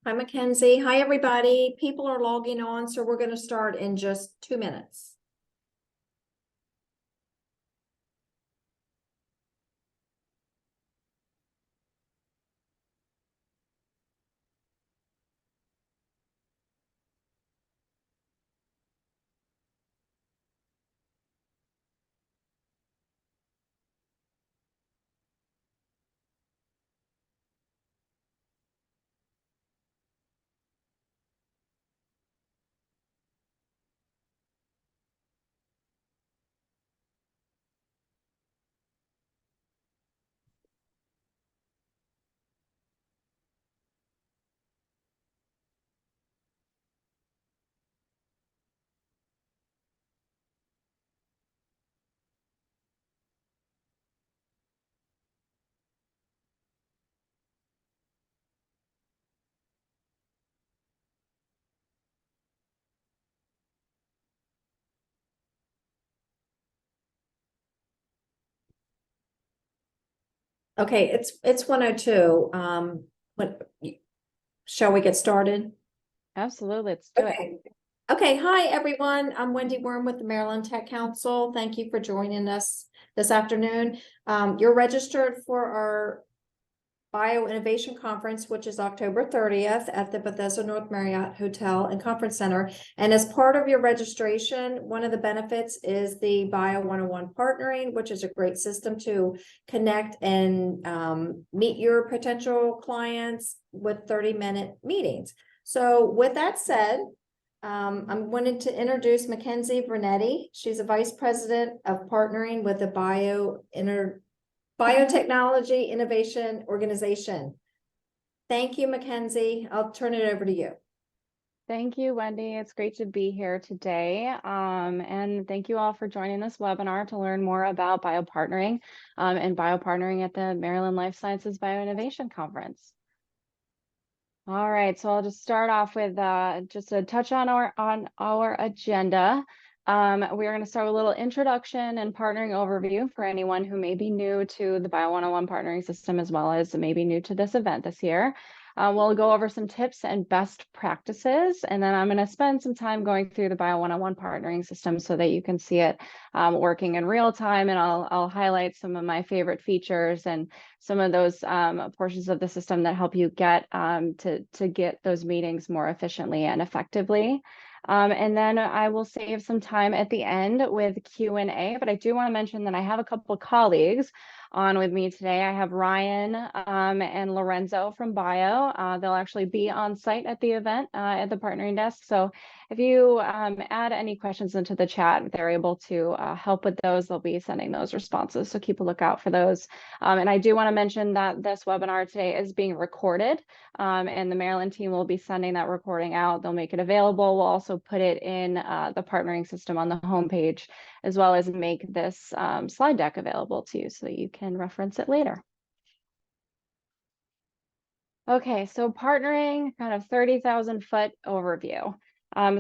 Hi, Mackenzie. Hi, everybody. People are logging on, so we're going to start in just 2 minutes. Okay, it's 1:02. What shall we get started? Absolutely. Let's do it. Okay. Okay, hi everyone. I'm Wendy Worm with the Maryland Tech Council. Thank you for joining us this afternoon. You're registered for our Bio Innovation Conference, which is October 30th at the Bethesda North Marriott Hotel and Conference Center. And as part of your registration, one of the benefits is the Bio 101 partnering, which is a great system to connect and meet your potential clients with 30-minute meetings. So with that said, I'm wanting to introduce Mackenzie Vernetti. She's a vice president of partnering with the Biotechnology Innovation Organization. Thank you, Mackenzie. I'll turn it over to you. Thank you, Wendy. It's great to be here today. And thank you all for joining this webinar to learn more about biopartnering and biopartnering at the Maryland Life Sciences Bioinnovation Conference. All right, so I'll just start off with just a touch on our agenda. We're going to start with a little introduction and partnering overview for anyone who may be new to the Bio 101 partnering system, as well as maybe new to this event this year. We'll go over some tips and best practices, and then I'm going to spend some time going through the Bio 101 partnering system so that you can see it working in real time, and I'll highlight some of my favorite features and some of those portions of the system that help you get to get those meetings more efficiently and effectively. And then I will save some time at the end with Q&A, but I do want to mention that I have a couple of colleagues on with me today. I have Ryan and Lorenzo from Bio. They'll actually be on site at the event at the partnering desk. So if you add any questions into the chat, they're able to help with those. They'll be sending those responses. So keep a lookout for those. And I do want to mention that this webinar today is being recorded, and the Maryland team will be sending that recording out. They'll make it available. We'll also put it in the partnering system on the homepage, as well as make this slide deck available to you so that you can reference it later. Okay, so partnering, kind of 30,000 foot overview.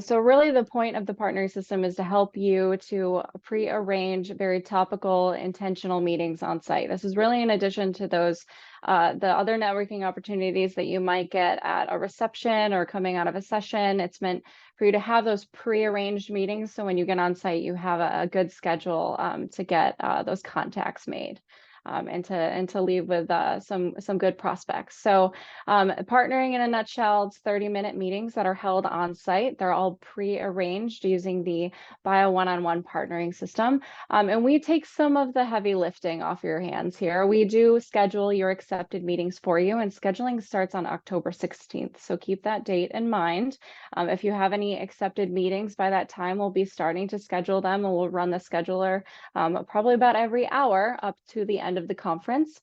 So really the point of the partnering system is to help you to pre-arrange very topical, intentional meetings on site. This is really in addition to those, the other networking opportunities that you might get at a reception or coming out of a session. It's meant for you to have those pre-arranged meetings. So when you get on site, you have a good schedule to get those contacts made. And to leave with some good prospects. So partnering in a nutshell, it's 30-minute meetings that are held on site. They're all pre-arranged using the Bio one-on-one partnering system. And we take some of the heavy lifting off your hands here. We do schedule your accepted meetings for you, and scheduling starts on October 16th. So keep that date in mind. If you have any accepted meetings by that time, we'll be starting to schedule them, and we'll run the scheduler probably about every hour up to the end of the conference.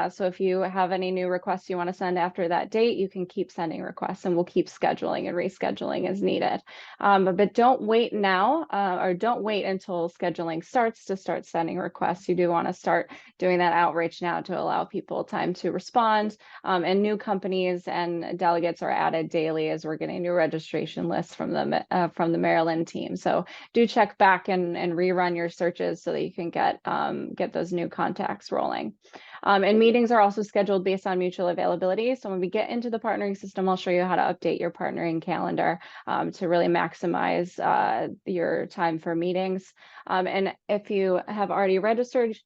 So if you have any new requests you want to send after that date, you can keep sending requests, and we'll keep scheduling and rescheduling as needed. But don't wait now, or don't wait until scheduling starts to start sending requests. You do want to start doing that outreach now to allow people time to respond. And new companies and delegates are added daily as we're getting new registration lists from the Maryland team. So do check back and rerun your searches so that you can get those new contacts rolling. And meetings are also scheduled based on mutual availability. So when we get into the partnering system, I'll show you how to update your partnering calendar to really maximize your time for meetings. And if you have already registered,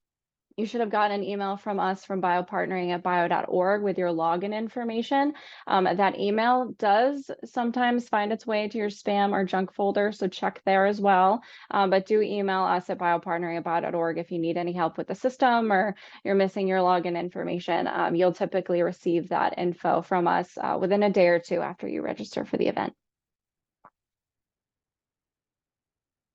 you should have gotten an email from us from biopartnering@bio.org with your login information. That email does sometimes find its way to your spam or junk folder, so check there as well. But do email us at biopartnering@bio.org if you need any help with the system or you're missing your login information. You'll typically receive that info from us within a day or two after you register for the event.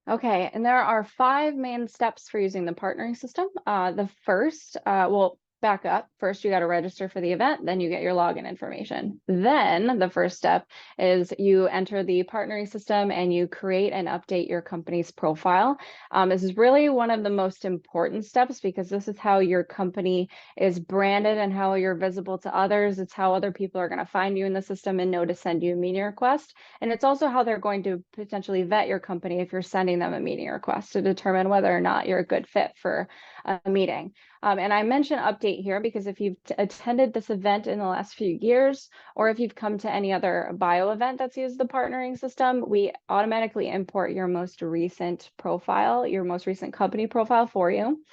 Okay, and there are 5 main steps for using the partnering system. The first, well, back up. First, you got to register for the event, then you get your login information. Then the first step is you enter the partnering system and you create and update your company's profile. This is really one of the most important steps because this is how your company is branded and how you're visible to others. It's how other people are going to find you in the system and know to send you a meeting request. And it's also how they're going to potentially vet your company if you're sending them a meeting request to determine whether or not you're a good fit for a meeting. And I mention update here because if you've attended this event in the last few years, or if you've come to any other bio event that's used the partnering system, we automatically import your most recent profile, your most recent company profile for you.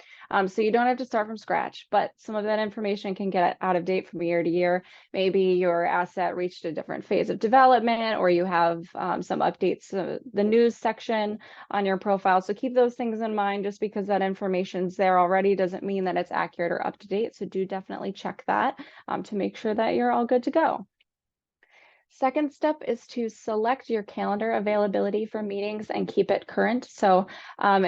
So you don't have to start from scratch, but some of that information can get out of date from year to year. Maybe your asset reached a different phase of development, or you have some updates to the news section on your profile. So keep those things in mind. Just because that information's there already doesn't mean that it's accurate or up to date. So do definitely check that to make sure that you're all good to go. Second step is to select your calendar availability for meetings and keep it current. So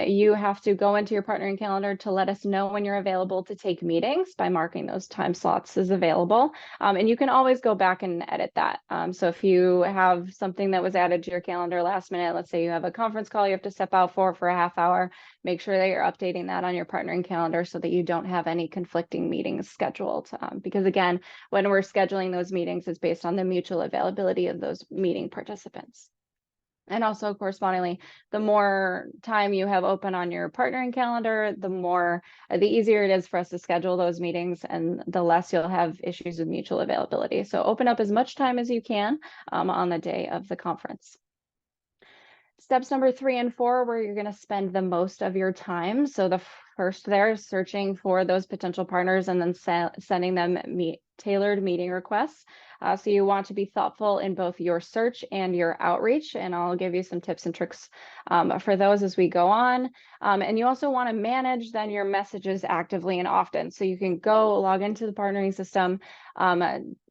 you have to go into your partnering calendar to let us know when you're available to take meetings by marking those time slots as available. And you can always go back and edit that. So if you have something that was added to your calendar last minute, let's say you have a conference call you have to step out for a half hour, make sure that you're updating that on your partnering calendar so that you don't have any conflicting meetings scheduled. Because again, when we're scheduling those meetings, it's based on the mutual availability of those meeting participants. And also correspondingly, the more time you have open on your partnering calendar, the easier it is for us to schedule those meetings and the less you'll have issues with mutual availability. So open up as much time as you can on the day of the conference. Steps number 3 and 4, where you're going to spend the most of your time. So the first there is searching for those potential partners and then sending them tailored meeting requests. So you want to be thoughtful in both your search and your outreach, and I'll give you some tips and tricks for those as we go on. And you also want to manage then your messages actively and often. So you can go log into the partnering system,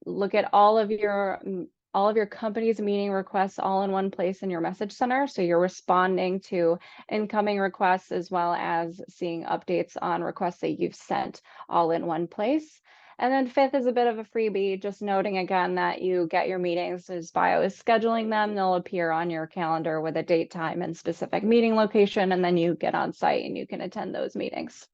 look at all of your company's meeting requests all in one place in your message center. So you're responding to incoming requests as well as seeing updates on requests that you've sent all in one place. And then 5th is a bit of a freebie, just noting again that you get your meetings as bio is scheduling them. They'll appear on your calendar with a date, time, and specific meeting location, and then you get on site and you can attend those meetings.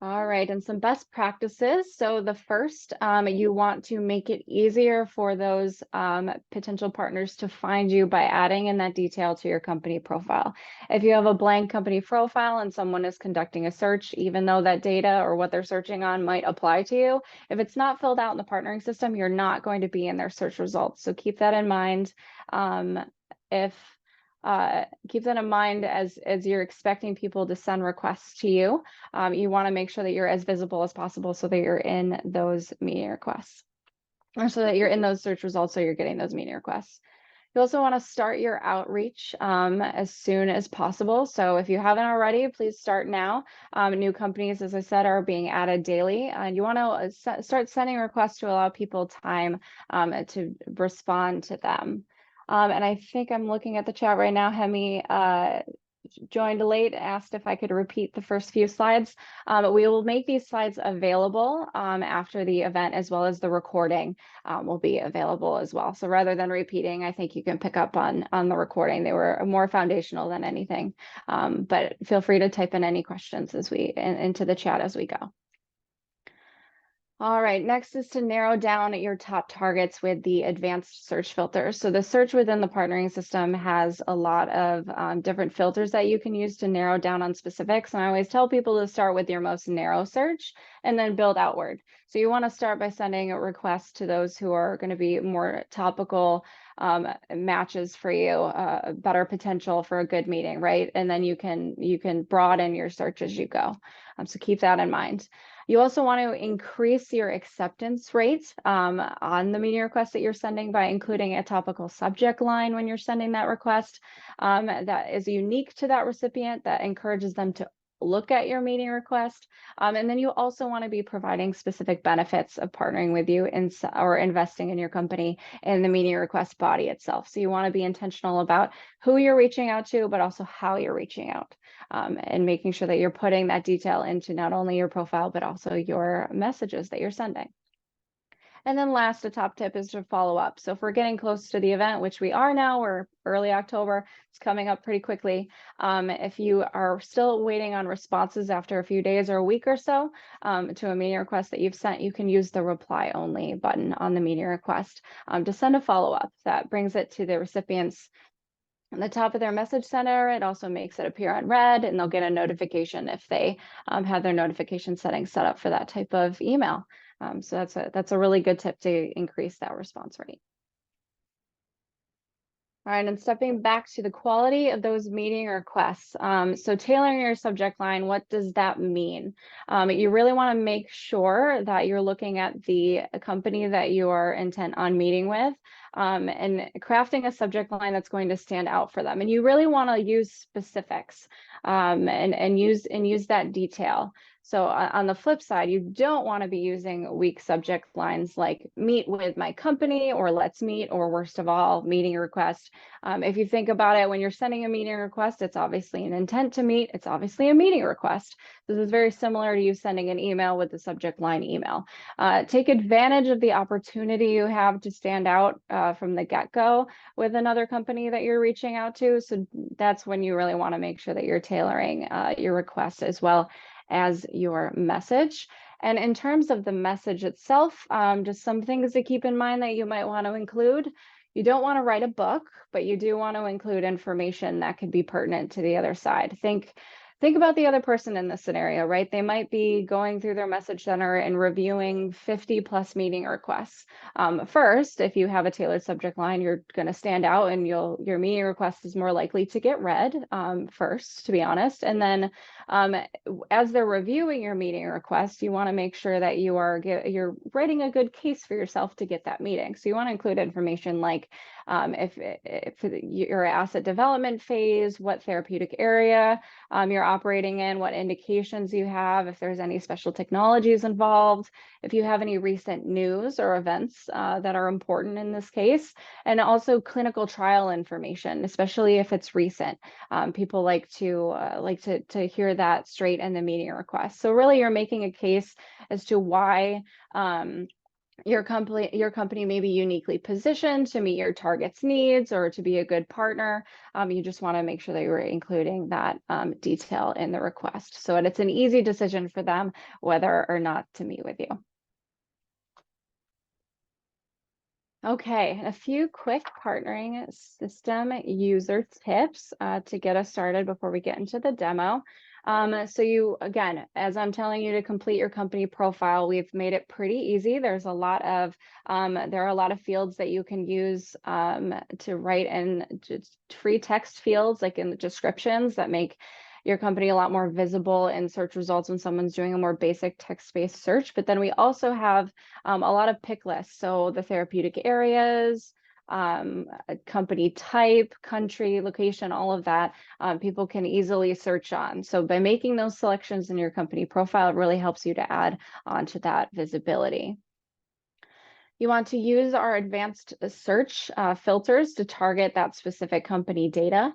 All right, and some best practices. So the first, you want to make it easier for those potential partners to find you by adding in that detail to your company profile. If you have a blank company profile and someone is conducting a search, even though that data or what they're searching on might apply to you, if it's not filled out in the partnering system, you're not going to be in their search results. So keep that in mind. Keep that in mind as you're expecting people to send requests to you. You want to make sure that you're as visible as possible so that you're in those meeting requests, or so that you're in those search results so you're getting those meeting requests. You also want to start your outreach as soon as possible. So if you haven't already, please start now. New companies, as I said, are being added daily. And you want to start sending requests to allow people time to respond to them. And I think I'm looking at the chat right now. Hemi joined late, asked if I could repeat the first few slides. We will make these slides available after the event, as well as the recording will be available as well. So rather than repeating, I think you can pick up on the recording. They were more foundational than anything, but feel free to type in any questions into the chat as we go. All right, next is to narrow down your top targets with the advanced search filters. So the search within the partnering system has a lot of different filters that you can use to narrow down on specifics. And I always tell people to start with your most narrow search and then build outward. So you want to start by sending a request to those who are going to be more topical matches for you, better potential for a good meeting, right? And then you can broaden your search as you go. So keep that in mind. You also want to increase your acceptance rate on the meeting request that you're sending by including a topical subject line when you're sending that request that is unique to that recipient, that encourages them to look at your meeting request. And then you also want to be providing specific benefits of partnering with you or investing in your company in the meeting request body itself. So you want to be intentional about who you're reaching out to, but also how you're reaching out. And making sure that you're putting that detail into not only your profile, but also your messages that you're sending. And then last, a top tip is to follow up. So if we're getting close to the event, which we are now, we're early October, it's coming up pretty quickly. If you are still waiting on responses after a few days or a week or so to a meeting request that you've sent, you can use the reply only button on the meeting request to send a follow-up. That brings it to the recipient's on the top of their message center. It also makes it appear on red, and they'll get a notification if they have their notification settings set up for that type of email. So that's a really good tip to increase that response rate. All right, and stepping back to the quality of those meeting requests. So tailoring your subject line, what does that mean? You really want to make sure that you're looking at the company that you are intent on meeting with and crafting a subject line that's going to stand out for them. And you really want to use specifics and use that detail. So on the flip side, you don't want to be using weak subject lines like meet with my company or let's meet, or worst of all, meeting request. If you think about it, when you're sending a meeting request, it's obviously an intent to meet. It's obviously a meeting request. This is very similar to you sending an email with the subject line email. Take advantage of the opportunity you have to stand out from the get-go with another company that you're reaching out to. So that's when you really want to make sure that you're tailoring your request as well as your message. And in terms of the message itself, just some things to keep in mind that you might want to include. You don't want to write a book, but you do want to include information that could be pertinent to the other side. Think about the other person in this scenario, right? They might be going through their message center and reviewing 50 plus meeting requests. First, if you have a tailored subject line, you're going to stand out and your meeting request is more likely to get read first, to be honest. And then as they're reviewing your meeting request, you want to make sure that you're writing a good case for yourself to get that meeting. So you want to include information like if your asset development phase, what therapeutic area you're operating in, what indications you have, if there's any special technologies involved, if you have any recent news or events that are important in this case, and also clinical trial information, especially if it's recent. People like to hear that straight in the meeting request. So really, you're making a case as to why your company may be uniquely positioned to meet your target's needs or to be a good partner. You just want to make sure that you're including that detail in the request so that it's an easy decision for them whether or not to meet with you. Okay, a few quick partnering system user tips to get us started before we get into the demo. So you, again, as I'm telling you to complete your company profile, we've made it pretty easy. There's a lot of, there are a lot of fields that you can use to write in just free text fields, like in the descriptions that make your company a lot more visible in search results when someone's doing a more basic text-based search. But then we also have a lot of pick lists. So the therapeutic areas, company type, country, location, all of that, people can easily search on. So by making those selections in your company profile, it really helps you to add onto that visibility. You want to use our advanced search filters to target that specific company data.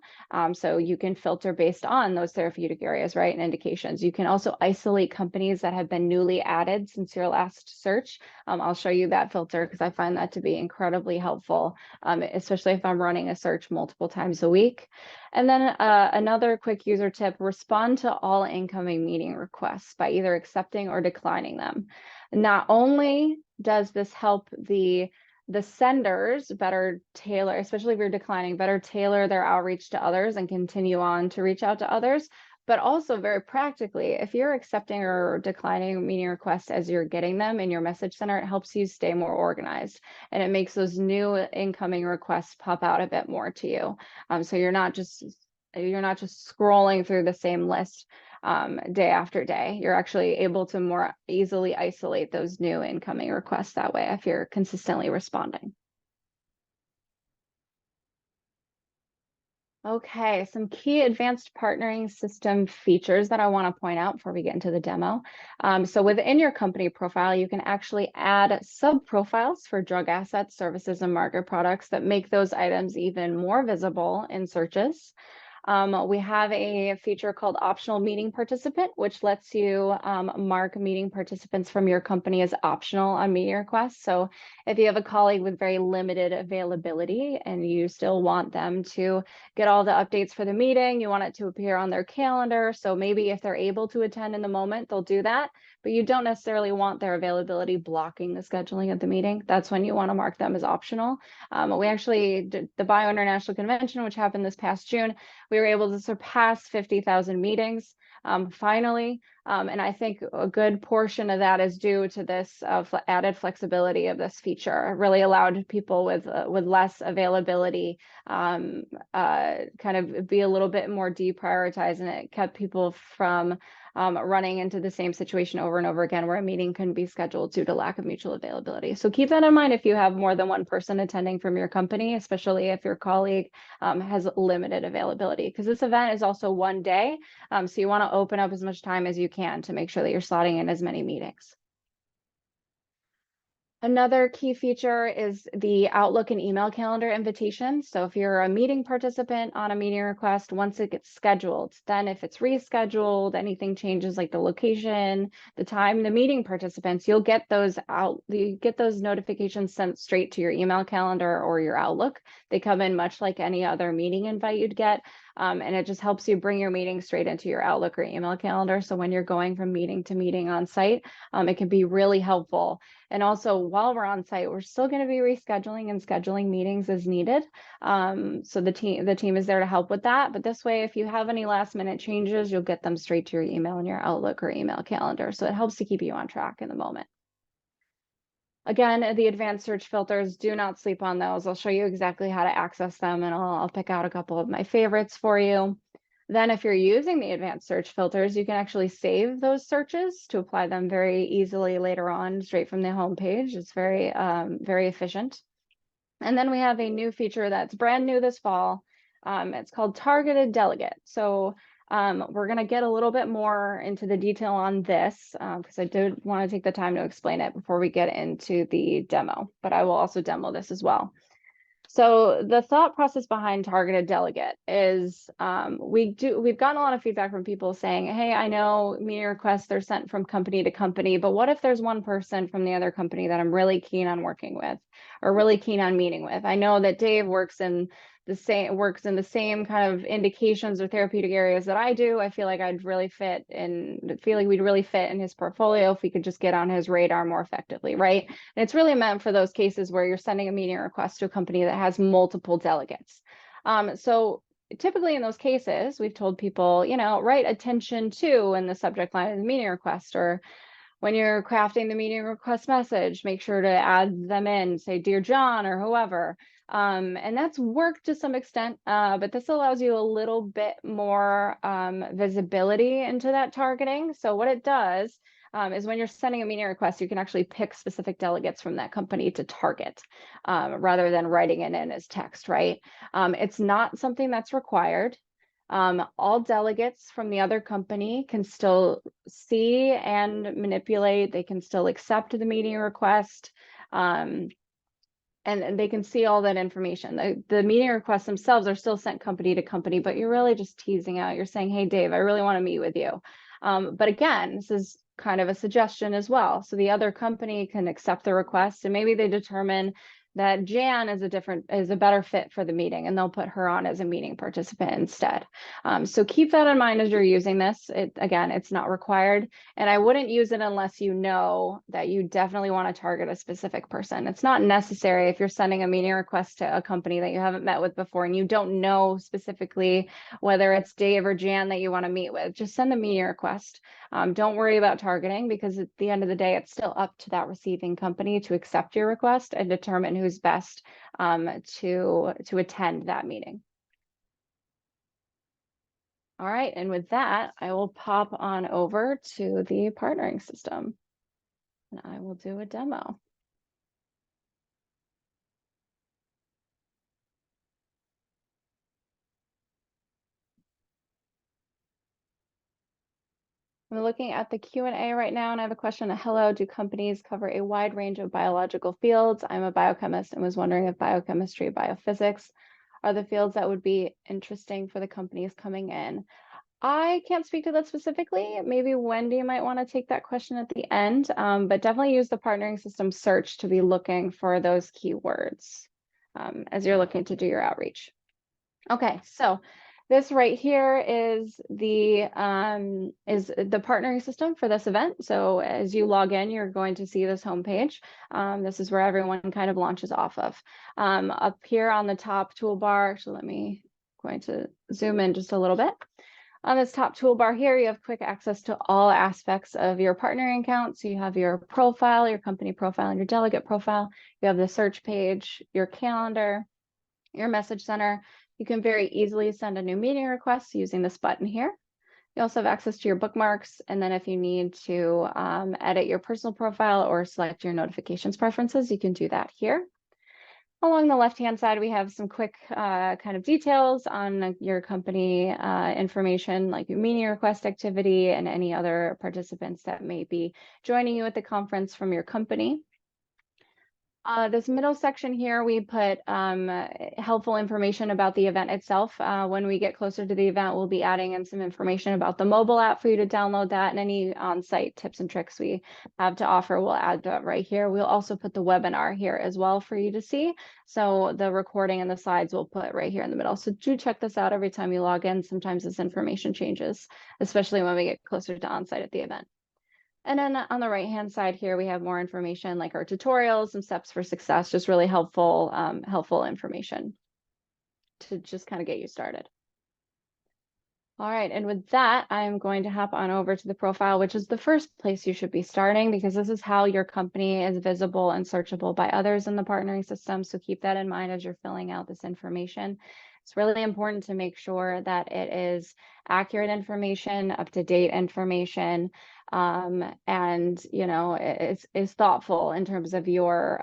So you can filter based on those therapeutic areas, right, and indications. You can also isolate companies that have been newly added since your last search. I'll show you that filter because I find that to be incredibly helpful, especially if I'm running a search multiple times a week. And then another quick user tip, respond to all incoming meeting requests by either accepting or declining them. Not only does this help the senders better tailor, especially if you're declining, better tailor their outreach to others and continue on to reach out to others, but also very practically, if you're accepting or declining meeting requests as you're getting them in your message center, it helps you stay more organized, and it makes those new incoming requests pop out a bit more to you. So you're not just scrolling through the same list day after day. You're actually able to more easily isolate those new incoming requests that way if you're consistently responding. Okay, some key advanced partnering system features that I want to point out before we get into the demo. So within your company profile, you can actually add sub-profiles for drug assets, services, and market products that make those items even more visible in searches. We have a feature called optional meeting participant, which lets you mark meeting participants from your company as optional on meeting requests. So if you have a colleague with very limited availability and you still want them to get all the updates for the meeting, you want it to appear on their calendar. So maybe if they're able to attend in the moment, they'll do that, but you don't necessarily want their availability blocking the scheduling of the meeting. That's when you want to mark them as optional. We actually did the Bio International Convention, which happened this past June. We were able to surpass 50,000 meetings finally. And I think a good portion of that is due to this added flexibility of this feature. It really allowed people with less availability kind of be a little bit more deprioritized, and it kept people from running into the same situation over and over again where a meeting couldn't be scheduled due to lack of mutual availability. So keep that in mind if you have more than one person attending from your company, especially if your colleague has limited availability, because this event is also one day. So you want to open up as much time as you can to make sure that you're slotting in as many meetings. Another key feature is the Outlook and email calendar invitation. So if you're a meeting participant on a meeting request, once it gets scheduled, then if it's rescheduled, anything changes like the location, the time, the meeting participants, you'll get those notifications sent straight to your email calendar or your Outlook. They come in much like any other meeting invite you'd get. And it just helps you bring your meeting straight into your Outlook or email calendar. So when you're going from meeting to meeting on site, it can be really helpful. And also, while we're on site, we're still going to be rescheduling and scheduling meetings as needed. So the team is there to help with that. But this way, if you have any last minute changes, you'll get them straight to your email in your Outlook or email calendar. So it helps to keep you on track in the moment. Again, the advanced search filters, do not sleep on those. I'll show you exactly how to access them, and I'll pick out a couple of my favorites for you. Then if you're using the advanced search filters, you can actually save those searches to apply them very easily later on, straight from the home page. It's very, very efficient. And then we have a new feature that's brand new this fall. It's called Targeted Delegate. So we're going to get a little bit more into the detail on this because I did want to take the time to explain it before we get into the demo, but I will also demo this as well. So the thought process behind Targeted Delegate is we've gotten a lot of feedback from people saying, hey, I know meeting requests, they're sent from company to company, but what if there's one person from the other company that I'm really keen on working with or really keen on meeting with? I know that Dave works in the same kind of indications or therapeutic areas that I do. I feel like we'd really fit in his portfolio if we could just get on his radar more effectively, right? And it's really meant for those cases where you're sending a meeting request to a company that has multiple delegates. So typically in those cases, we've told people, write attention to in the subject line of the meeting request, or when you're crafting the meeting request message, make sure to add them in, say, Dear John or whoever. And that's worked to some extent, but this allows you a little bit more visibility into that targeting. So what it does is when you're sending a meeting request, you can actually pick specific delegates from that company to target rather than writing it in as text, right? It's not something that's required. All delegates from the other company can still see and manipulate. They can still accept the meeting request. And they can see all that information. The meeting requests themselves are still sent company to company, but you're really just teasing out. You're saying, hey, Dave, I really want to meet with you. But again, this is kind of a suggestion as well. So the other company can accept the request, and maybe they determine that Jan is a better fit for the meeting, and they'll put her on as a meeting participant instead. So keep that in mind as you're using this. Again, it's not required, and I wouldn't use it unless you know that you definitely want to target a specific person. It's not necessary if you're sending a meeting request to a company that you haven't met with before and you don't know specifically whether it's Dave or Jan that you want to meet with. Just send the meeting request. Don't worry about targeting, because at the end of the day, it's still up to that receiving company to accept your request and determine who's best to attend that meeting. All right, and with that, I will pop on over to the partnering system and I will do a demo. I'm looking at the Q&A right now, and I have a question. Hello, do companies cover a wide range of biological fields? I'm a biochemist and was wondering if biochemistry, biophysics are the fields that would be interesting for the companies coming in. I can't speak to that specifically. Maybe Wendy might want to take that question at the end, but definitely use the partnering system search to be looking for those keywords as you're looking to do your outreach. Okay, so this right here is the partnering system for this event. So as you log in, you're going to see this homepage. This is where everyone kind of launches off of. Up here on the top toolbar, actually, going to zoom in just a little bit. On this top toolbar here, you have quick access to all aspects of your partnering account. So you have your profile, your company profile, and your delegate profile. You have the search page, your calendar, your message center. You can very easily send a new meeting request using this button here. You also have access to your bookmarks. And then if you need to edit your personal profile or select your notifications preferences, you can do that here. Along the left-hand side, we have some quick kind of details on your company information, like your meeting request activity and any other participants that may be joining you at the conference from your company. This middle section here, we put helpful information about the event itself. When we get closer to the event, we'll be adding in some information about the mobile app for you to download that, and any on-site tips and tricks we have to offer, we'll add that right here. We'll also put the webinar here as well for you to see. So the recording and the slides we'll put right here in the middle. So do check this out every time you log in. Sometimes this information changes, especially when we get closer to on-site at the event. And then on the right-hand side here, we have more information like our tutorials and steps for success, just really helpful, helpful information to just kind of get you started. All right, and with that, I'm going to hop on over to the profile, which is the first place you should be starting, because this is how your company is visible and searchable by others in the partnering system. So keep that in mind as you're filling out this information. It's really important to make sure that it is accurate information, up-to-date information, and is thoughtful in terms of your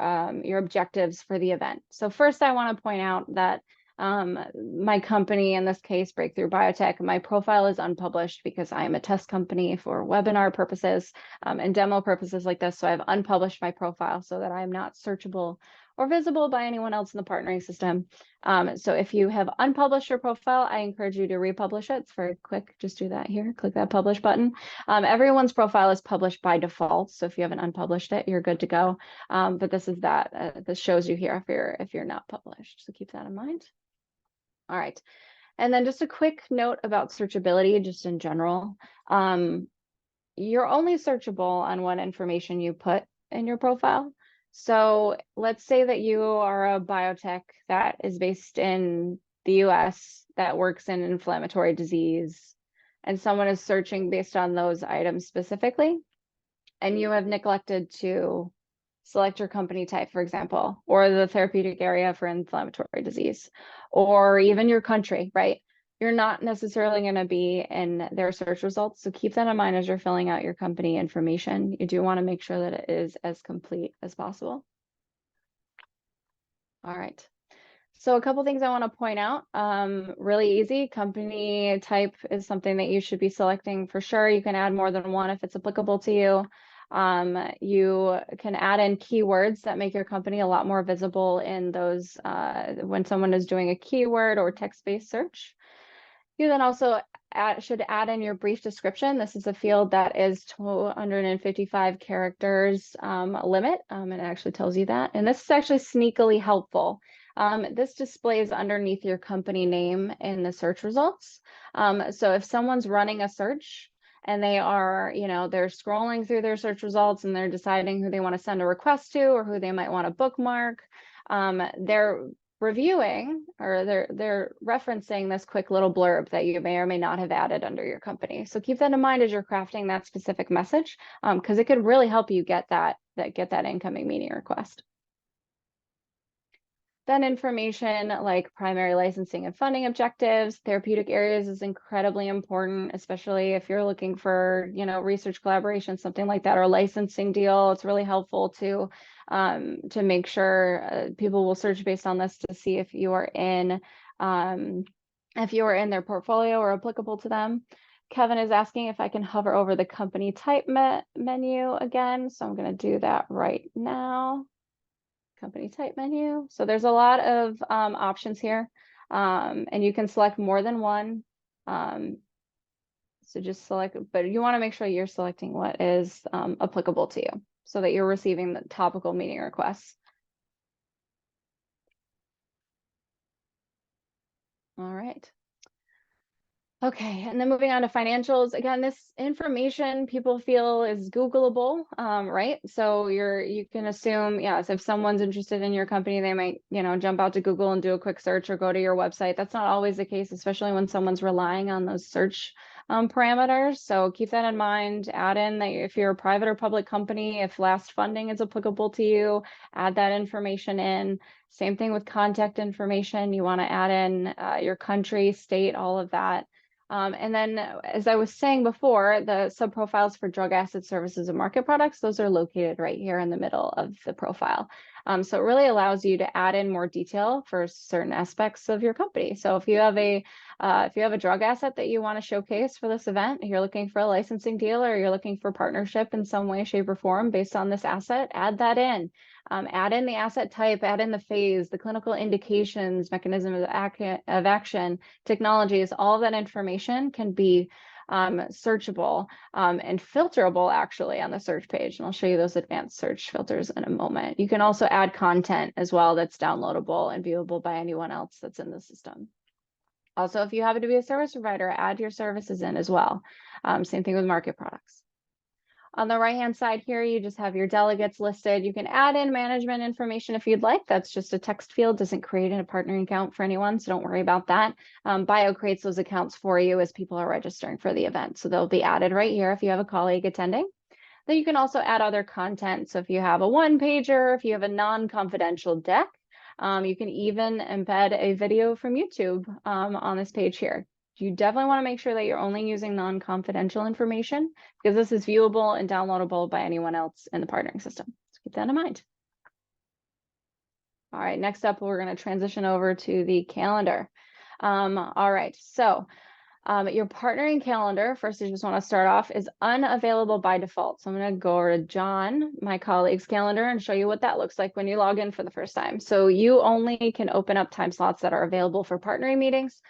objectives for the event. So first, I want to point out that my company, in this case, Breakthrough Biotech, my profile is unpublished because I am a test company for webinar purposes and demo purposes like this. So I've unpublished my profile so that I am not searchable or visible by anyone else in the partnering system. So if you have unpublished your profile, I encourage you to republish it. It's very quick. Just do that here. Click that publish button. Everyone's profile is published by default. So if you haven't unpublished it, you're good to go. But this is that. This shows you here if you're not published. So keep that in mind. All right. And then just a quick note about searchability, just in general. You're only searchable on what information you put in your profile. So let's say that you are a biotech that is based in the US that works in inflammatory disease, and someone is searching based on those items specifically, and you have neglected to select your company type, for example, or the therapeutic area for inflammatory disease, or even your country, right? You're not necessarily going to be in their search results. So keep that in mind as you're filling out your company information. You do want to make sure that it is as complete as possible. All right. So a couple things I want to point out, really easy. Company type is something that you should be selecting for sure. You can add more than one if it's applicable to you. You can add in keywords that make your company a lot more visible in those when someone is doing a keyword or text-based search. You then also should add in your brief description. This is a field that is 255 characters limit, and it actually tells you that. And this is actually sneakily helpful. This displays underneath your company name in the search results. So if someone's running a search and they are, they're scrolling through their search results and they're deciding who they want to send a request to or who they might want to bookmark, they're reviewing or they're referencing this quick little blurb that you may or may not have added under your company. So keep that in mind as you're crafting that specific message, because it could really help you get that incoming meeting request. Then information like primary licensing and funding objectives, therapeutic areas is incredibly important, especially if you're looking for, research collaboration, something like that, or a licensing deal. It's really helpful to make sure people will search based on this to see if you are in their portfolio or applicable to them. Kevin is asking if I can hover over the company type menu again. So I'm going to do that right now. Company type menu. So there's a lot of options here, and you can select more than one. So just select, but you want to make sure you're selecting what is applicable to you so that you're receiving the topical meeting requests. All right. Okay, and then moving on to financials. Again, this information people feel is Googleable, right? So you can assume, yes, if someone's interested in your company, they might, jump out to Google and do a quick search or go to your website. That's not always the case, especially when someone's relying on those search parameters. So keep that in mind. Add in that if you're a private or public company, if last funding is applicable to you, add that information in. Same thing with contact information. You want to add in your country, state, all of that. And then, as I was saying before, the subprofiles for drug, asset, services, and market products, those are located right here in the middle of the profile. So it really allows you to add in more detail for certain aspects of your company. So if you have a drug asset that you want to showcase for this event, you're looking for a licensing deal or you're looking for partnership in some way, shape, or form based on this asset, add that in. Add in the asset type, add in the phase, the clinical indications, mechanism of action, technologies. All of that information can be searchable and filterable actually on the search page. And I'll show you those advanced search filters in a moment. You can also add content as well that's downloadable and viewable by anyone else that's in the system. Also, if you happen to be a service provider, add your services in as well. Same thing with market products. On the right-hand side here, you just have your delegates listed. You can add in management information if you'd like. That's just a text field, doesn't create a partnering account for anyone, so don't worry about that. Bio creates those accounts for you as people are registering for the event. So they'll be added right here if you have a colleague attending. Then you can also add other content. So if you have a one-pager, if you have a non-confidential deck, you can even embed a video from YouTube on this page here. You definitely want to make sure that you're only using non-confidential information because this is viewable and downloadable by anyone else in the partnering system. So keep that in mind. All right, next up, we're going to transition over to the calendar. All right, so your partnering calendar, first I just want to start off, is unavailable by default. So I'm going to go over to John, my colleague's calendar, and show you what that looks like when you log in for the first time. So you only can open up time slots that are available for partnering meetings.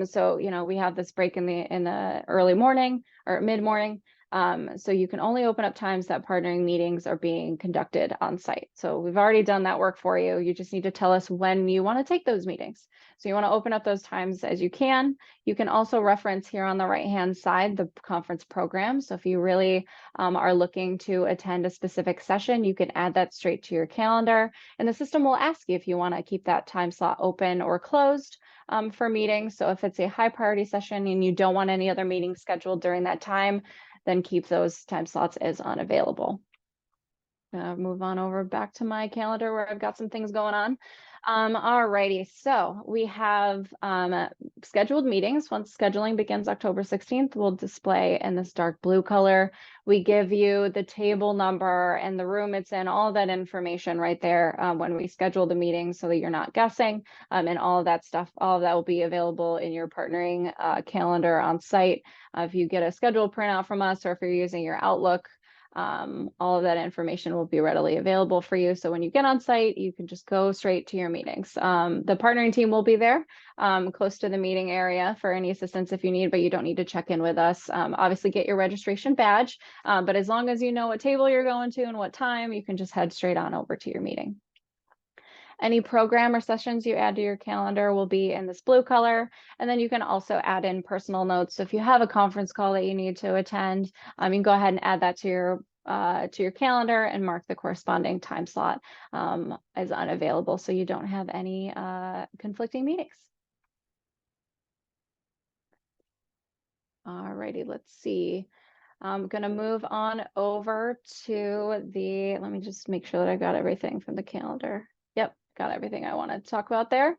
So, we have this break in the early morning or mid-morning. So you can only open up times that partnering meetings are being conducted on site. So we've already done that work for you. You just need to tell us when you want to take those meetings. So you want to open up those times as you can. You can also reference here on the right-hand side the conference program. So if you really are looking to attend a specific session, you can add that straight to your calendar. And the system will ask you if you want to keep that time slot open or closed for meetings. So if it's a high priority session and you don't want any other meetings scheduled during that time, then keep those time slots as unavailable. Move on over back to my calendar where I've got some things going on. All righty, so we have scheduled meetings. Once scheduling begins October 16th, we'll display in this dark blue color. We give you the table number and the room it's in, all that information right there when we schedule the meeting so that you're not guessing, and all of that stuff, all of that will be available in your partnering calendar on site. If you get a schedule printout from us or if you're using your Outlook, all of that information will be readily available for you. So when you get on site, you can just go straight to your meetings. The partnering team will be there close to the meeting area for any assistance if you need, but you don't need to check in with us. Obviously get your registration badge, but as long as you know what table you're going to and what time, you can just head straight on over to your meeting. Any program or sessions you add to your calendar will be in this blue color. And then you can also add in personal notes. So if you have a conference call that you need to attend, you can go ahead and add that to your calendar and mark the corresponding time slot as unavailable, so you don't have any conflicting meetings. All righty, let's see. I'm going to move on over to let me just make sure that I got everything from the calendar. Yep, got everything I wanted to talk about there.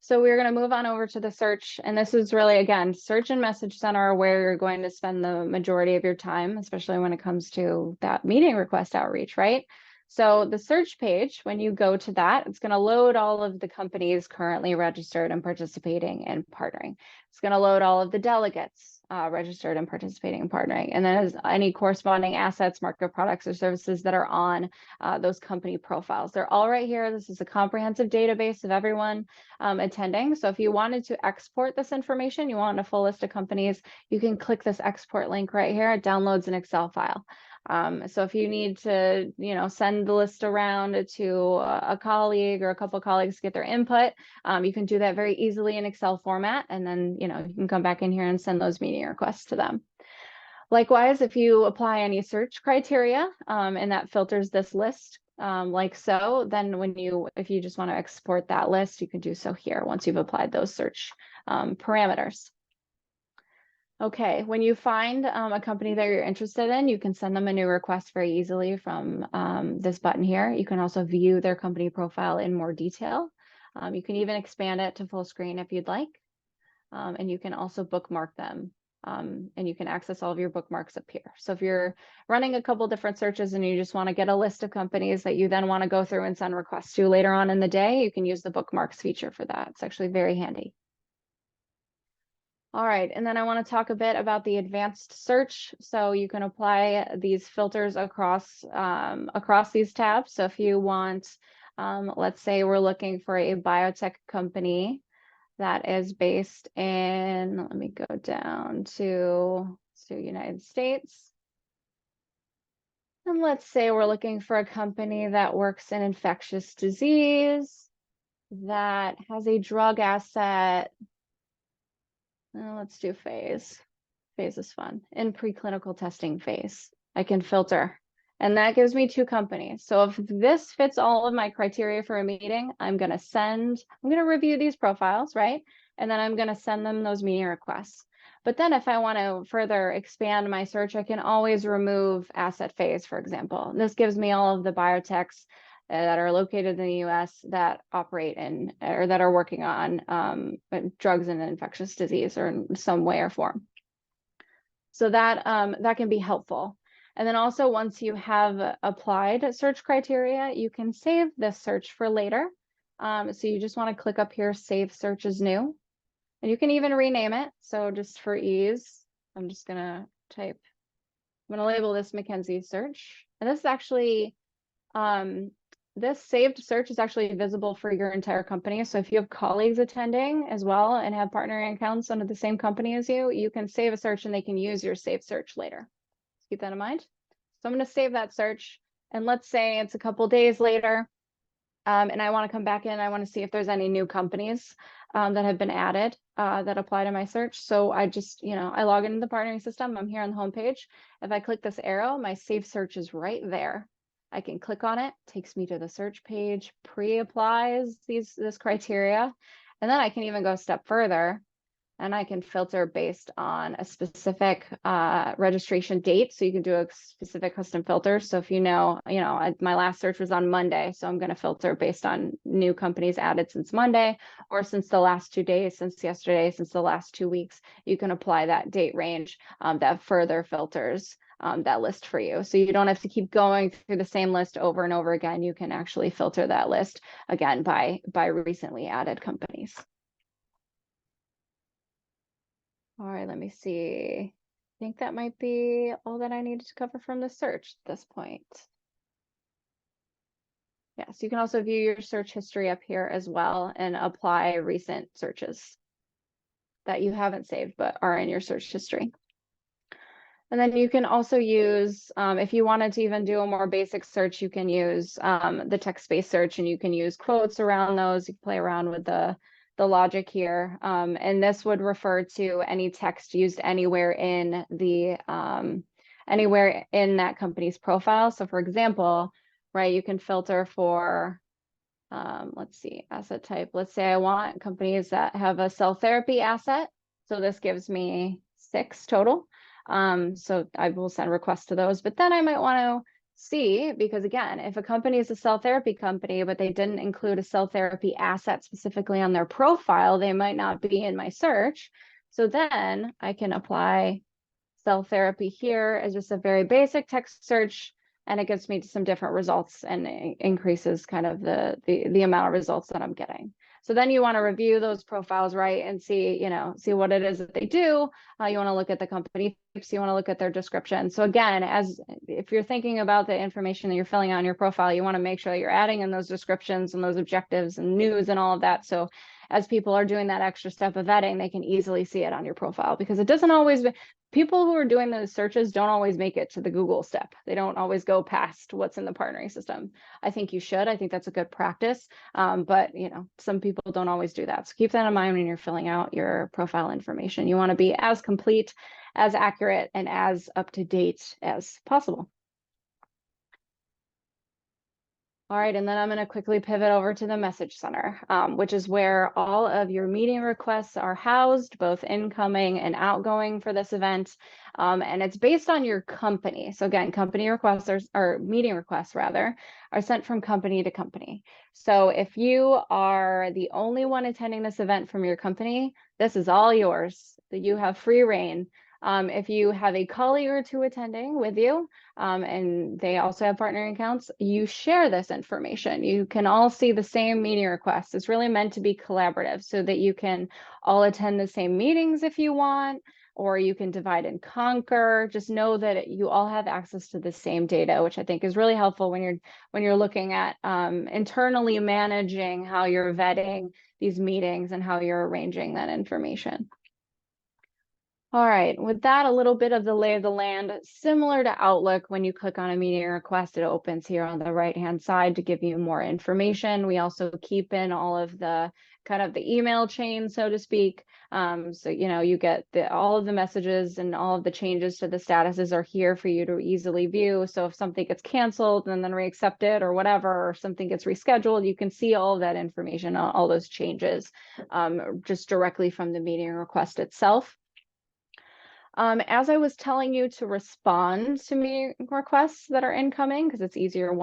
So we're going to move on over to the search. And this is really, again, search and message center where you're going to spend the majority of your time, especially when it comes to that meeting request outreach, right? So the search page, when you go to that, it's going to load all of the companies currently registered and participating and partnering. It's going to load all of the delegates registered and participating and partnering. And then any corresponding assets, market products or services that are on those company profiles. They're all right here. This is a comprehensive database of everyone attending. So if you wanted to export this information, you want a full list of companies, you can click this export link right here. It downloads an Excel file. So if you need to, send the list around to a colleague or a couple of colleagues to get their input, you can do that very easily in Excel format. And then, you can come back in here and send those meeting requests to them. Likewise, if you apply any search criteria and that filters this list like so, then if you just want to export that list, you can do so here once you've applied those search parameters. Okay, when you find a company that you're interested in, you can send them a new request very easily from this button here. You can also view their company profile in more detail. You can even expand it to full screen if you'd like. And you can also bookmark them. And you can access all of your bookmarks up here. So if you're running a couple different searches and you just want to get a list of companies that you then want to go through and send requests to later on in the day, you can use the bookmarks feature for that. It's actually very handy. All right, and then I want to talk a bit about the advanced search. So you can apply these filters across these tabs. So if you want, let's say we're looking for a biotech company that is based in, let me go down to United States. And let's say we're looking for a company that works in infectious disease, that has a drug asset. Let's do phase. Phase is fun. In preclinical testing phase, I can filter. And that gives me 2 companies. So if this fits all of my criteria for a meeting, I'm going to review these profiles, right? And then I'm going to send them those meeting requests. But then if I want to further expand my search, I can always remove asset phase, for example. And this gives me all of the biotechs that are located in the US that operate in or that are working on drugs in infectious disease or in some way or form. So that can be helpful. And then also once you have applied search criteria, you can save this search for later. So you just want to click up here, Save Search as New. And you can even rename it. So just for ease, I'm going to label this Mackenzie search. And this is actually, this saved search is actually visible for your entire company. So if you have colleagues attending as well and have partnering accounts under the same company as you, you can save a search and they can use your saved search later. Keep that in mind. So I'm going to save that search. And let's say it's a couple days later and I want to come back in. I want to see if there's any new companies that have been added that apply to my search. So I just, I log into the partnering system. I'm here on the home page. If I click this arrow, my saved search is right there. I can click on it, takes me to the search page, pre-applies this criteria, and then I can even go a step further and I can filter based on a specific registration date. So you can do a specific custom filter. So if my last search was on Monday, so I'm going to filter based on new companies added since Monday or since the last 2 days, since yesterday, since the last 2 weeks. You can apply that date range that further filters that list for you. So you don't have to keep going through the same list over and over again. You can actually filter that list again by recently added companies. All right, let me see. think that might be all that I needed to cover from the search at this point. Yes, you can also view your search history up here as well and apply recent searches that you haven't saved but are in your search history. And then you can also use, if you wanted to even do a more basic search, you can use the text-based search, and you can use quotes around those. You can play around with the logic here. And this would refer to any text used anywhere in the anywhere in that company's profile. So for example, right, you can filter for let's see, asset type. Let's say I want companies that have a cell therapy asset. So this gives me 6 total. So I will send requests to those, but then I might want to see, because again, if a company is a cell therapy company, but they didn't include a cell therapy asset specifically on their profile, they might not be in my search. So then I can apply cell therapy here as just a very basic text search, and it gives me some different results and increases kind of the amount of results that I'm getting. So then you want to review those profiles, right, and see, see what it is that they do. You want to look at the company types, you want to look at their description. So again, as if you're thinking about the information that you're filling out in your profile, you want to make sure that you're adding in those descriptions and those objectives and news and all of that. So as people are doing that extra step of vetting, they can easily see it on your profile, because it doesn't always people who are doing those searches don't always make it to the Google step. They don't always go past what's in the partnering system. I think you should. I think that's a good practice. But some people don't always do that. So keep that in mind when you're filling out your profile information. You want to be as complete, as accurate, and as up to date as possible. All right, and then I'm going to quickly pivot over to the message center, which is where all of your meeting requests are housed, both incoming and outgoing for this event. And it's based on your company. So again, company requests or meeting requests rather are sent from company to company. So if you are the only one attending this event from your company, this is all yours. You have free reign. If you have a colleague or two attending with you, and they also have partnering accounts, you share this information. You can all see the same meeting requests. It's really meant to be collaborative so that you can all attend the same meetings if you want, or you can divide and conquer. Just know that you all have access to the same data, which I think is really helpful when you're looking at internally managing how you're vetting these meetings and how you're arranging that information. All right, with that, a little bit of the lay of the land, similar to Outlook. When you click on a meeting request, it opens here on the right-hand side to give you more information. We also keep in all of the kind of the email chain, so to speak. So, you get all of the messages and all of the changes to the statuses are here for you to easily view. So if something gets canceled and then reaccepted or whatever, or something gets rescheduled, you can see all of that information, all those changes, just directly from the meeting request itself. As I was telling you to respond to meeting requests that are incoming, because it's easier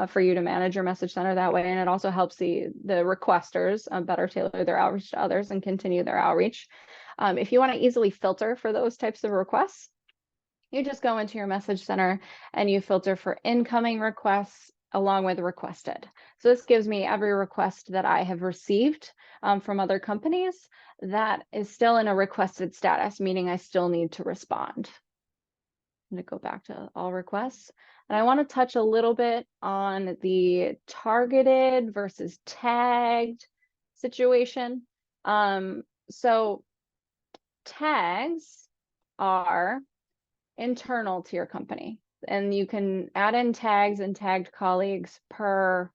for you to manage your message center that way, and it also helps the requesters better tailor their outreach to others and continue their outreach. If you want to easily filter for those types of requests, you just go into your message center and you filter for incoming requests along with requested. So this gives me every request that I have received from other companies that is still in a requested status, meaning I still need to respond. I'm going to go back to all requests. And I want to touch a little bit on the targeted versus tagged situation. So tags are internal to your company, and you can add in tags and tagged colleagues per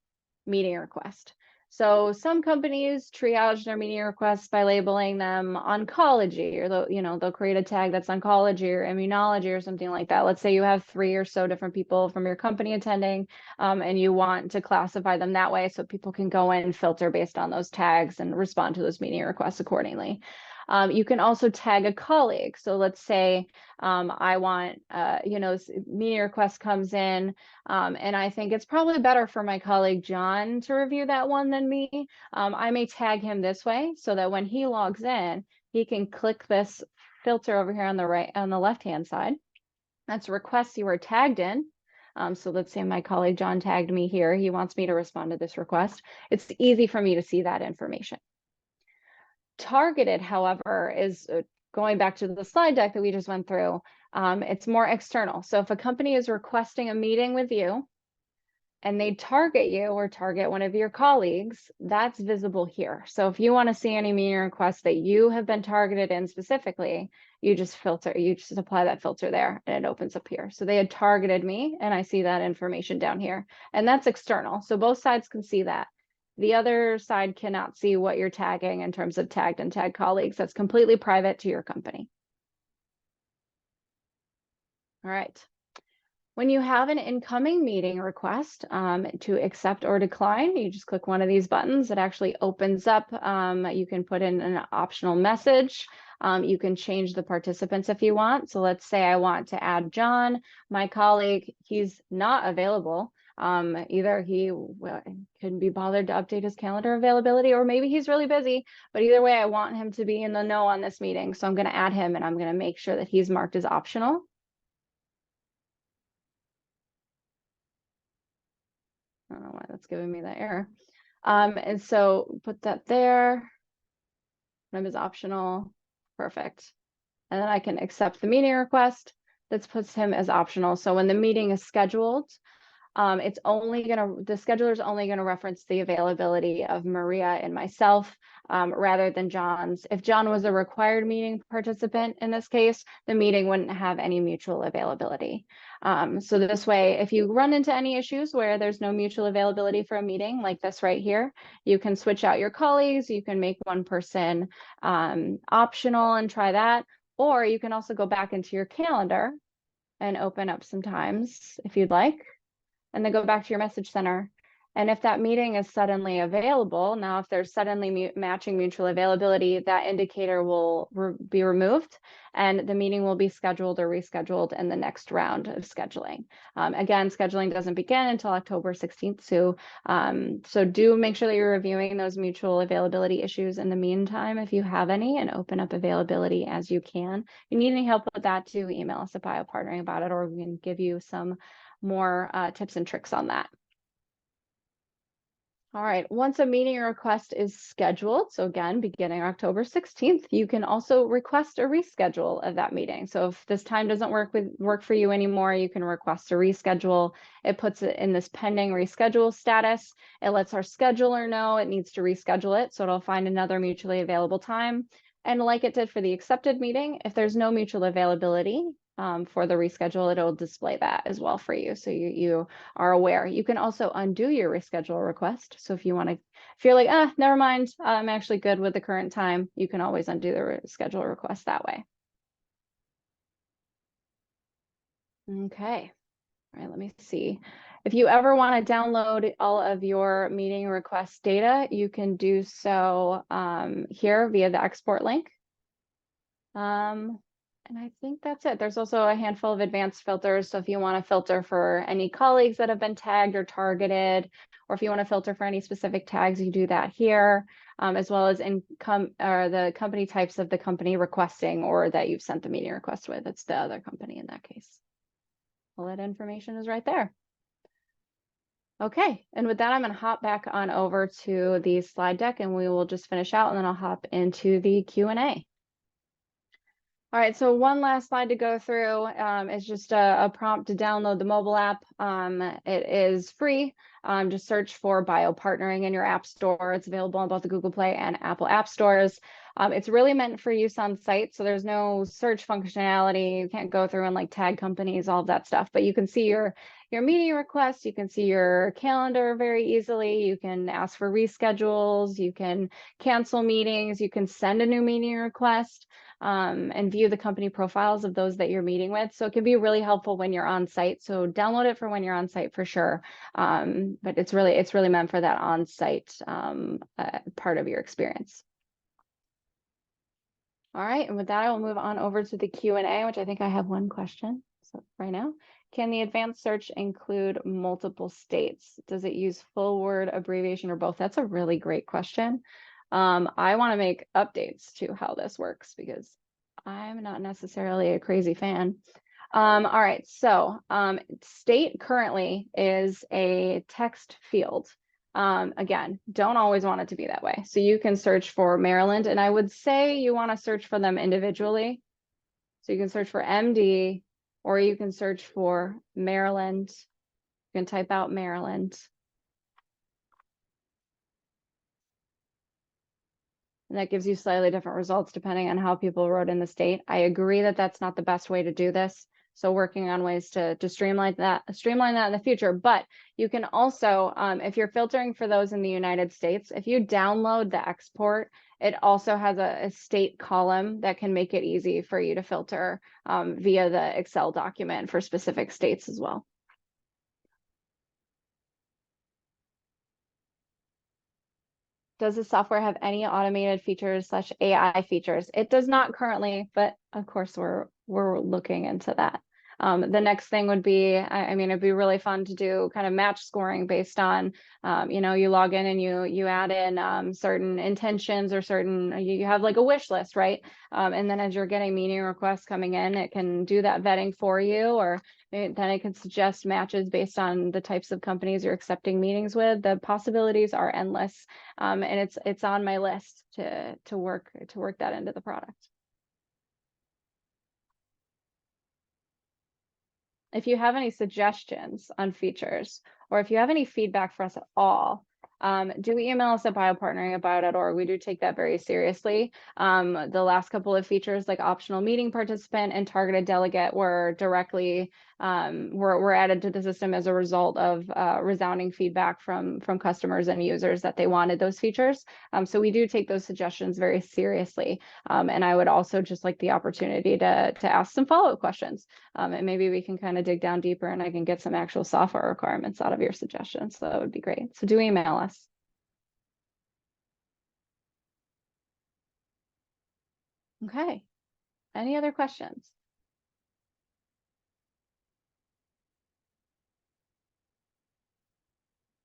meeting request. So some companies triage their meeting requests by labeling them oncology, or they'll create a tag that's oncology or immunology or something like that. Let's say you have 3 or so different people from your company attending, and you want to classify them that way so people can go in and filter based on those tags and respond to those meeting requests accordingly. You can also tag a colleague. So let's say I want, meeting request comes in, and I think it's probably better for my colleague John to review that one than me. I may tag him this way so that when he logs in, he can click this filter over here on the left-hand side. That's requests you were tagged in. So let's say my colleague John tagged me here. He wants me to respond to this request. It's easy for me to see that information. Targeted, however, is going back to the slide deck that we just went through, it's more external. So if a company is requesting a meeting with you and they target you or target one of your colleagues, that's visible here. So if you want to see any meeting requests that you have been targeted in specifically, you just apply that filter there and it opens up here. So they had targeted me and I see that information down here, and that's external. So both sides can see that. The other side cannot see what you're tagging in terms of tagged and tagged colleagues. That's completely private to your company. All right. When you have an incoming meeting request to accept or decline, you just click one of these buttons. It actually opens up. You can put in an optional message. You can change the participants if you want. So let's say I want to add John, my colleague. He's not available. Either he couldn't be bothered to update his calendar availability, or maybe he's really busy. But either way, I want him to be in the know on this meeting. So I'm going to add him and I'm going to make sure that he's marked as optional. I don't know why that's giving me that error. And so put that there. Name is optional. Perfect. And then I can accept the meeting request. That puts him as optional. So when the meeting is scheduled, the scheduler is only gonna reference the availability of Maria and myself rather than John's. If John was a required meeting participant in this case, the meeting wouldn't have any mutual availability. So this way, if you run into any issues where there's no mutual availability for a meeting like this right here, you can switch out your colleagues, you can make one person optional and try that, or you can also go back into your calendar and open up some times if you'd like, and then go back to your message center. And if that meeting is suddenly available, now if there's suddenly matching mutual availability, that indicator will be removed and the meeting will be scheduled or rescheduled in the next round of scheduling. Again, scheduling doesn't begin until October 16th. So do make sure that you're reviewing those mutual availability issues in the meantime, if you have any, and open up availability as you can. If you need any help with that too, email us at BioPartnering about it, or we can give you some more tips and tricks on that. All right, once a meeting request is scheduled, so again, beginning October 16th, you can also request a reschedule of that meeting. So if this time doesn't work for you anymore, you can request a reschedule. It puts it in this pending reschedule status. It lets our scheduler know it needs to reschedule it, so it'll find another mutually available time. And like it did for the accepted meeting, if there's no mutual availability for the reschedule, it'll display that as well for you, so you are aware. You can also undo your reschedule request. So if you're like, never mind, I'm actually good with the current time, you can always undo the reschedule request that way. Okay. All right, let me see. If you ever want to download all of your meeting request data, you can do so here via the export link. And I think that's it. There's also a handful of advanced filters. So if you want to filter for any colleagues that have been tagged or targeted, or if you want to filter for any specific tags, you do that here, as well as the company types of the company requesting or that you've sent the meeting request with. It's the other company in that case. All that information is right there. Okay, and with that, I'm going to hop back on over to the slide deck and we will just finish out, and then I'll hop into the Q&A. All right, so one last slide to go through is just a prompt to download the mobile app. It is free. Just search for BioPartnering in your app store. It's available on both the Google Play and Apple app stores. It's really meant for use on site, so there's no search functionality. You can't go through and like tag companies, all of that stuff, but you can see your meeting requests, you can see your calendar very easily, you can ask for reschedules, you can cancel meetings, you can send a new meeting request, and view the company profiles of those that you're meeting with. So it can be really helpful when you're on site. So download it for when you're on site for sure. But it's really meant for that on site part of your experience. All right, and with that, I will move on over to the Q&A, which I think I have one question right now. Can the advanced search include multiple states? Does it use full word, abbreviation, or both? That's a really great question. I want to make updates to how this works because I'm not necessarily a crazy fan. All right, so state currently is a text field. Again, don't always want it to be that way. So you can search for Maryland, and I would say you want to search for them individually. So you can search for MD, or you can search for Maryland. You can type out Maryland. And that gives you slightly different results depending on how people wrote in the state. I agree that that's not the best way to do this. So working on ways to streamline that in the future. But you can also, if you're filtering for those in the United States, if you download the export, it also has a state column that can make it easy for you to filter via the Excel document for specific states as well. Does the software have any automated features / AI features? It does not currently, but of course we're looking into that. The next thing would be, I mean, it'd be really fun to do kind of match scoring based on, you know, you log in and you add in certain intentions or certain, you have like a wish list, right? And then as you're getting meeting requests coming in, it can do that vetting for you, or then it can suggest matches based on the types of companies you're accepting meetings with. The possibilities are endless, and it's on my list to work that into the product. If you have any suggestions on features, or if you have any feedback for us at all, do email us at biopartnering@bio.org. We do take that very seriously. The last couple of features like optional meeting participant and targeted delegate were directly were added to the system as a result of resounding feedback from customers and users that they wanted those features. So we do take those suggestions very seriously. And I would also just like the opportunity to ask some follow-up questions. And maybe we can kind of dig down deeper and I can get some actual software requirements out of your suggestions. So that would be great. So do email us. Okay. Any other questions?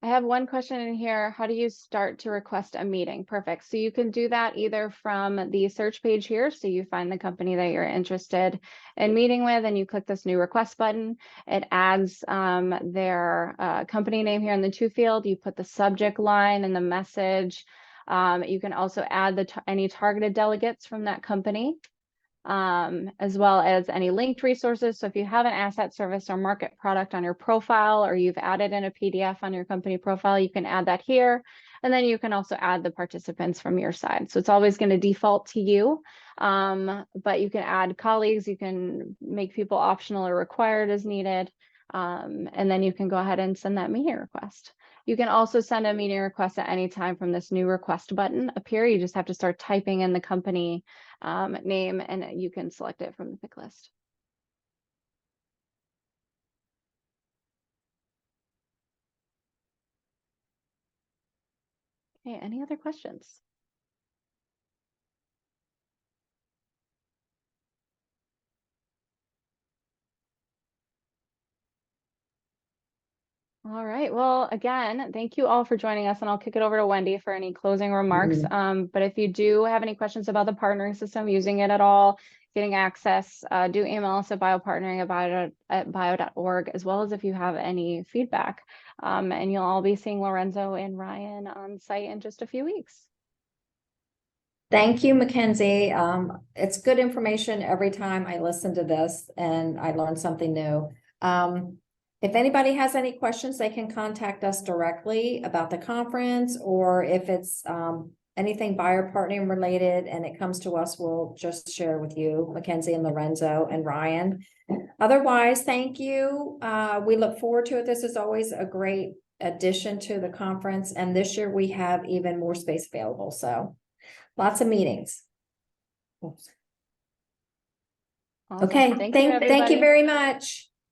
I have one question in here. How do you start to request a meeting? Perfect. So you can do that either from the search page here. So you find the company that you're interested in meeting with and you click this new request button. It adds their company name here in the to field. You put the subject line and the message. You can also add any targeted delegates from that company, as well as any linked resources. So if you have an asset, service, or market product on your profile, or you've added in a PDF on your company profile, you can add that here. And then you can also add the participants from your side. So it's always going to default to you, but you can add colleagues, you can make people optional or required as needed. And then you can go ahead and send that meeting request. You can also send a meeting request at any time from this new request button up here. You just have to start typing in the company name and you can select it from the pick list. Okay, any other questions? All right. Well, again, thank you all for joining us, and I'll kick it over to Wendy for any closing remarks. But if you do have any questions about the partnering system, using it at all, getting access, do email us at biopartnering@bio.org, as well as if you have any feedback. And you'll all be seeing Lorenzo and Ryan on site in just a few weeks. Thank you, Mackenzie. It's good information every time I listen to this and I learn something new. If anybody has any questions, they can contact us directly about the conference, or if it's anything buyer partnering related and it comes to us, we'll just share with you, Mackenzie and Lorenzo and Ryan. Otherwise, thank you. We look forward to it. This is always a great addition to the conference, and this year we have even more space available, so lots of meetings. Awesome. Okay, thank you very much.